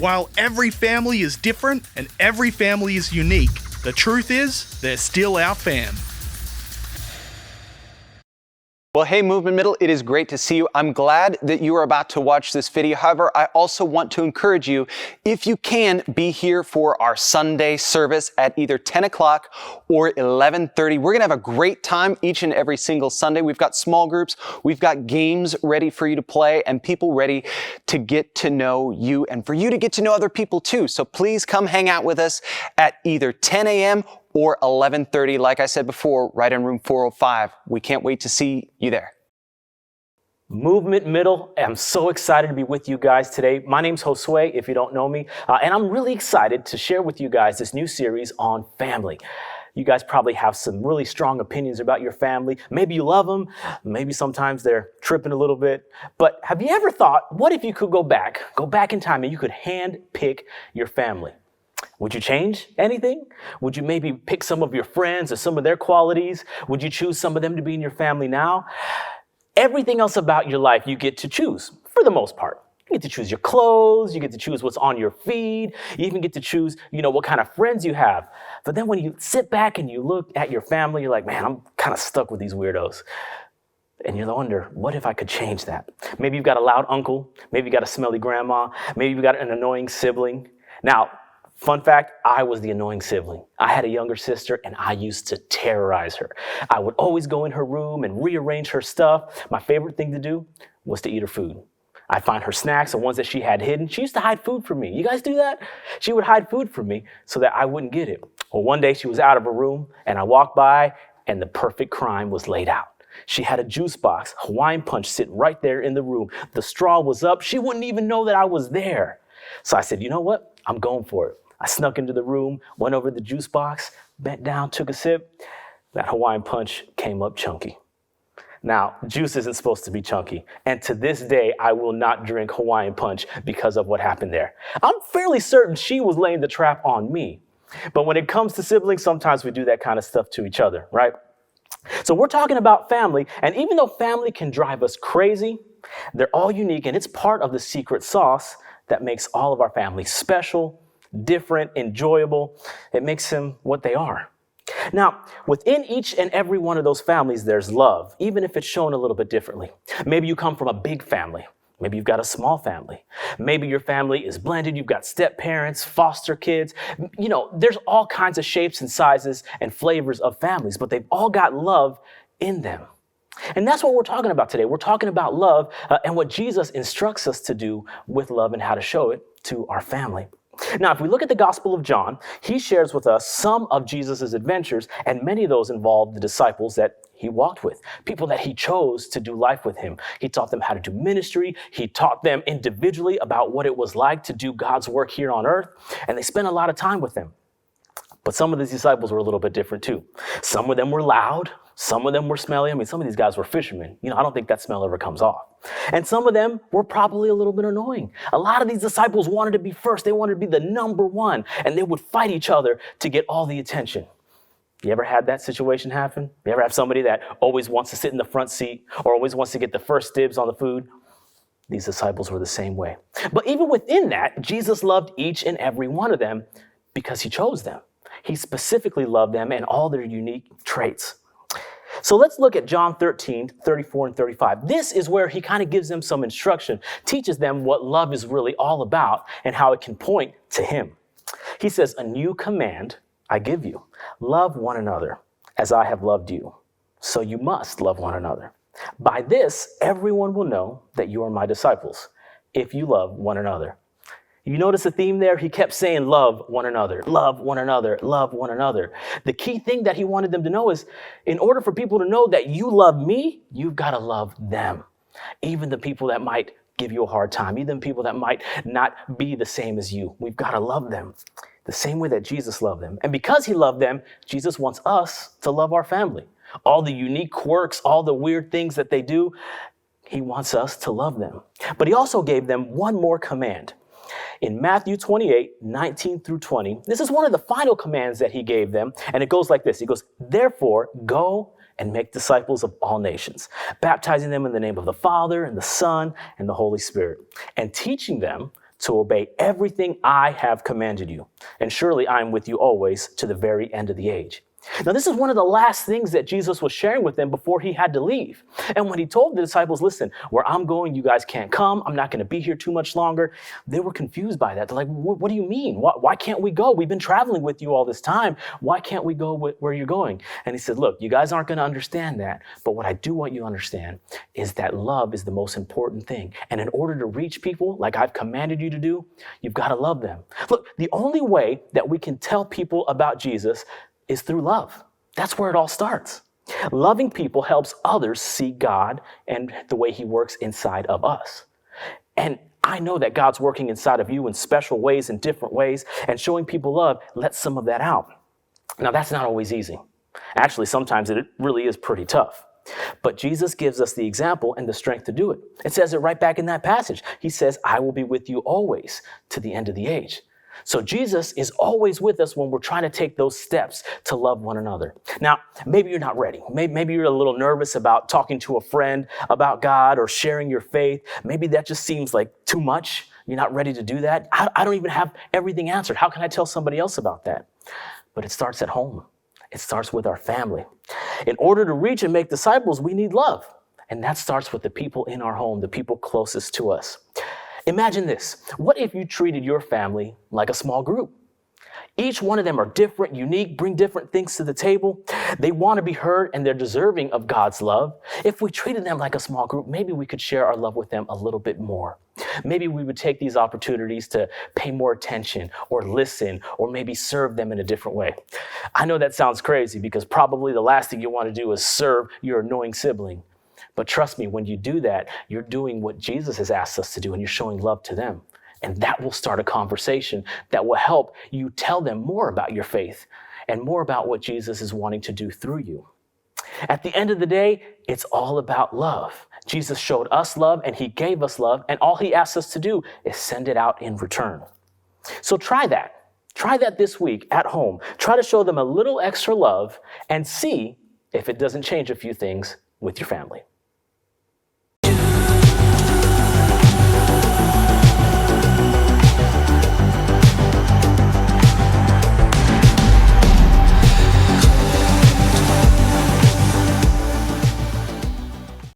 while every family is different and every family is unique, the truth is, they're still our fam. Well, hey, Movement Middle, it is great to see you. I'm glad that you are about to watch this video. However, I also want to encourage you, if you can, be here for our Sunday service at either 10 o'clock or 11:30. We're going to have a great time each and every single Sunday. We've got small groups, we've got games ready for you to play, and people ready to get to know you and for you to get to know other people too. So please come hang out with us at either 10 a.m. or 11:30, like I said before, right in room 405. We can't wait to see you there. Movement Middle, I'm so excited to be with you guys today. My name's Josue, if you don't know me, and I'm really excited to share with you guys this new series on family. You guys probably have some really strong opinions about your family. Maybe you love them, maybe sometimes they're tripping a little bit. But have you ever thought, what if you could go back in time and you could hand pick your family? Would you change anything? Would you maybe pick some of your friends or some of their qualities? Would you choose some of them to be in your family now? Everything else about your life you get to choose, for the most part. You get to choose your clothes, you get to choose what's on your feed, you even get to choose, what kind of friends you have. But then when you sit back and you look at your family, you're like, man, I'm kind of stuck with these weirdos. And you wonder, what if I could change that? Maybe you've got a loud uncle, maybe you got a smelly grandma, maybe you've got an annoying sibling. Now, fun fact, I was the annoying sibling. I had a younger sister and I used to terrorize her. I would always go in her room and rearrange her stuff. My favorite thing to do was to eat her food. I'd find her snacks, the ones that she had hidden. She used to hide food from me. You guys do that? She would hide food from me so that I wouldn't get it. Well, one day she was out of her room and I walked by and the perfect crime was laid out. She had a juice box, Hawaiian Punch, sitting right there in the room. The straw was up. She wouldn't even know that I was there. So I said, you know what? I'm going for it. I snuck into the room, went over to the juice box, bent down, took a sip. That Hawaiian Punch came up chunky. Now, juice isn't supposed to be chunky. And to this day, I will not drink Hawaiian Punch because of what happened there. I'm fairly certain she was laying the trap on me. But when it comes to siblings, sometimes we do that kind of stuff to each other, right? So we're talking about family. And even though family can drive us crazy, they're all unique. And it's part of the secret sauce that makes all of our families special, different, enjoyable. It makes them what they are. Now, within each and every one of those families, there's love, even if it's shown a little bit differently. Maybe you come from a big family. Maybe you've got a small family. Maybe your family is blended. You've got step parents, foster kids. There's all kinds of shapes and sizes and flavors of families, but they've all got love in them. And that's what we're talking about today. We're talking about love and what Jesus instructs us to do with love and how to show it to our family. Now, if we look at the Gospel of John, he shares with us some of Jesus' adventures, and many of those involve the disciples that he walked with, people that he chose to do life with him. He taught them how to do ministry. He taught them individually about what it was like to do God's work here on earth, and they spent a lot of time with him. But some of these disciples were a little bit different too. Some of them were loud. Some of them were smelly. Some of these guys were fishermen. I don't think that smell ever comes off. And some of them were probably a little bit annoying. A lot of these disciples wanted to be first. They wanted to be the number one, and they would fight each other to get all the attention. You ever had that situation happen? You ever have somebody that always wants to sit in the front seat or always wants to get the first dibs on the food? These disciples were the same way. But even within that, Jesus loved each and every one of them because he chose them. He specifically loved them and all their unique traits. So let's look at John 13, 34 and 35. This is where he kind of gives them some instruction, teaches them what love is really all about and how it can point to him. He says, "A new command I give you, love one another as I have loved you. So you must love one another. By this, everyone will know that you are my disciples, if you love one another." You notice the theme there? He kept saying, love one another, love one another, love one another. The key thing that he wanted them to know is, in order for people to know that you love me, you've got to love them. Even the people that might give you a hard time, even people that might not be the same as you, we've got to love them the same way that Jesus loved them. And because he loved them, Jesus wants us to love our family. All the unique quirks, all the weird things that they do, he wants us to love them. But he also gave them one more command. In Matthew 28, 19 through 20, this is one of the final commands that he gave them. And it goes like this. He goes, "Therefore, go and make disciples of all nations, baptizing them in the name of the Father and the Son and the Holy Spirit, and teaching them to obey everything I have commanded you. And surely I am with you always to the very end of the age. Now, this is one of the last things that Jesus was sharing with them before he had to leave. And when he told the disciples, listen, where I'm going, you guys can't come. I'm not going to be here too much longer. They were confused by that. They're like, what do you mean? Why can't we go? We've been traveling with you all this time. Why can't we go where you're going? And he said, look, you guys aren't going to understand that. But what I do want you to understand is that love is the most important thing. And in order to reach people like I've commanded you to do, you've got to love them. Look, the only way that we can tell people about Jesus is through love. That's where it all starts. Loving people helps others see God and the way he works inside of us. And I know that God's working inside of you in special ways, in different ways, and showing people love lets some of that out. Now, that's not always easy. Actually, sometimes it really is pretty tough. But Jesus gives us the example and the strength to do it. It says it right back in that passage. He says, I will be with you always to the end of the age. So Jesus is always with us when we're trying to take those steps to love one another. Now, maybe you're not ready. Maybe you're a little nervous about talking to a friend about God or sharing your faith. Maybe that just seems like too much. You're not ready to do that. I don't even have everything answered. How can I tell somebody else about that? But it starts at home. It starts with our family. In order to reach and make disciples, we need love. And that starts with the people in our home, the people closest to us. Imagine this. What if you treated your family like a small group? Each one of them are different, unique, bring different things to the table. They want to be heard and they're deserving of God's love. If we treated them like a small group, maybe we could share our love with them a little bit more. Maybe we would take these opportunities to pay more attention or listen or maybe serve them in a different way. I know that sounds crazy because probably the last thing you want to do is serve your annoying sibling. But trust me, when you do that, you're doing what Jesus has asked us to do and you're showing love to them. And that will start a conversation that will help you tell them more about your faith and more about what Jesus is wanting to do through you. At the end of the day, it's all about love. Jesus showed us love and he gave us love, and all he asks us to do is send it out in return. So try that. Try that this week at home. Try to show them a little extra love and see if it doesn't change a few things with your family.